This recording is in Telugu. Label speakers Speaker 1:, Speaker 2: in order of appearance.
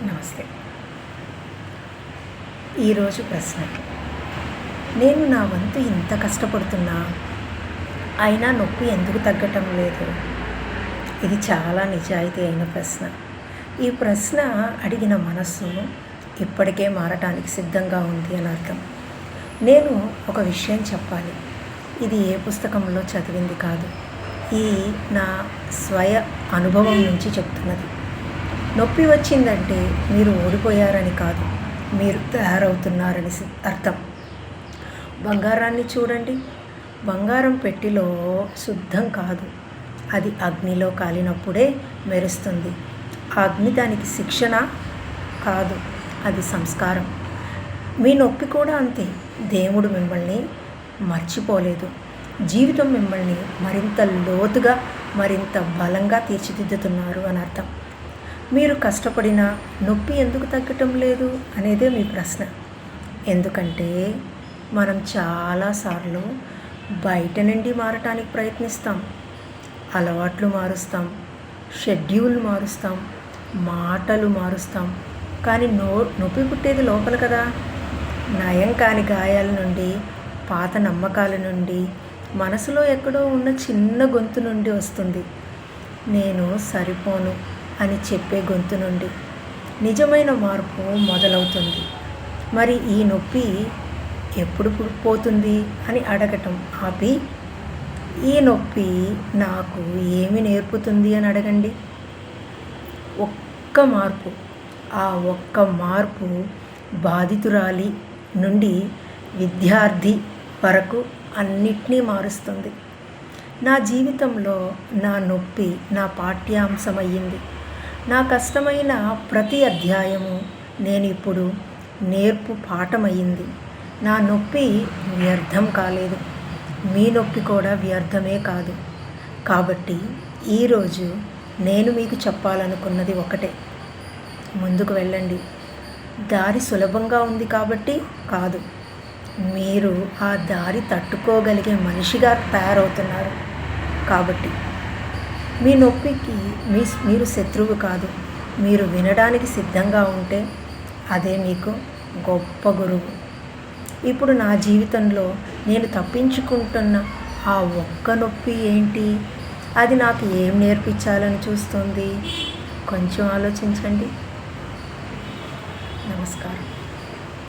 Speaker 1: నమస్తే. ఈరోజు ప్రశ్న: నేను నా వంతు ఇంత కష్టపడుతున్నా అయినా నొప్పి ఎందుకు తగ్గటం లేదు? ఇది చాలా నిజాయితీ అయిన ప్రశ్న. ఈ ప్రశ్న అడిగిన మనస్సు ఇప్పటికే మారటానికి సిద్ధంగా ఉంది అని అర్థం. నేను ఒక విషయం చెప్పాలి. ఇది ఏ పుస్తకంలో చదివింది కాదు, ఈ నా స్వయ అనుభవం నుంచి చెప్తున్నది. నొప్పి వచ్చిందంటే మీరు ఓడిపోయారని కాదు, మీరు తయారవుతున్నారని అర్థం. బంగారాన్ని చూడండి, బంగారం పెట్టిలో శుద్ధం కాదు, అది అగ్నిలో కాలినప్పుడే మెరుస్తుంది. ఆ అగ్ని దానికి శిక్షణ కాదు, అది సంస్కారం. మీ నొప్పి కూడా అంతే. దేవుడు మిమ్మల్ని మర్చిపోలేదు. జీవితం మిమ్మల్ని మరింత లోతుగా, మరింత బలంగా తీర్చిదిద్దుతున్నారు అని అర్థం. మీరు కష్టపడినా నొప్పి ఎందుకు తగ్గటం లేదు అనేదే మీ ప్రశ్న. ఎందుకంటే మనం చాలాసార్లు బయట నుండి మారటానికి ప్రయత్నిస్తాం, అలవాట్లు మారుస్తాం, షెడ్యూల్ మారుస్తాం, మాటలు మారుస్తాం. కానీ నొప్పి పుట్టేది లోపల కదా. నయం కాని గాయాల నుండి, పాత నమ్మకాల నుండి, మనసులో ఎక్కడో ఉన్న చిన్న గొంతు నుండి వస్తుంది. నేను సరిపోను అని చెప్పే గొంతు నుండి నిజమైన మార్పు మొదలవుతుంది. మరి ఈ నొప్పి ఎప్పుడు పోతుంది అని అడగటం ఆపి, ఈ నొప్పి నాకు ఏమి నేర్పుతుంది అని అడగండి. ఒక్క మార్పు, ఆ ఒక్క మార్పు బాధితురాలి నుండి విద్యార్థి వరకు అన్నిటినీ మారుస్తుంది. నా జీవితంలో నా నొప్పి నా పాఠ్యాంశమయ్యింది. నా కష్టమైన ప్రతి అధ్యాయము నేను ఇప్పుడు నేర్పు పాఠమయ్యింది. నా నొప్పి వ్యర్థం కాలేదు, మీ నొప్పి కూడా వ్యర్థమే కాదు. కాబట్టి ఈరోజు నేను మీకు చెప్పాలనుకున్నది ఒకటే: ముందుకు వెళ్ళండి. దారి సులభంగా ఉంది కాబట్టి కాదు, మీరు ఆ దారి తట్టుకోగలిగే మనిషిగా తయారవుతున్నారు కాబట్టి. మీ నొప్పికి మీరు శత్రువు కాదు. మీరు వినడానికి సిద్ధంగా ఉంటే అదే మీకు గొప్ప గురువు. ఇప్పుడు నా జీవితంలో నేను తప్పించుకుంటున్న ఆ ఒక్క నొప్పి ఏంటి? అది నాకు ఏం నేర్పించాలని చూస్తుంది? కొంచెం ఆలోచించండి. నమస్కారం.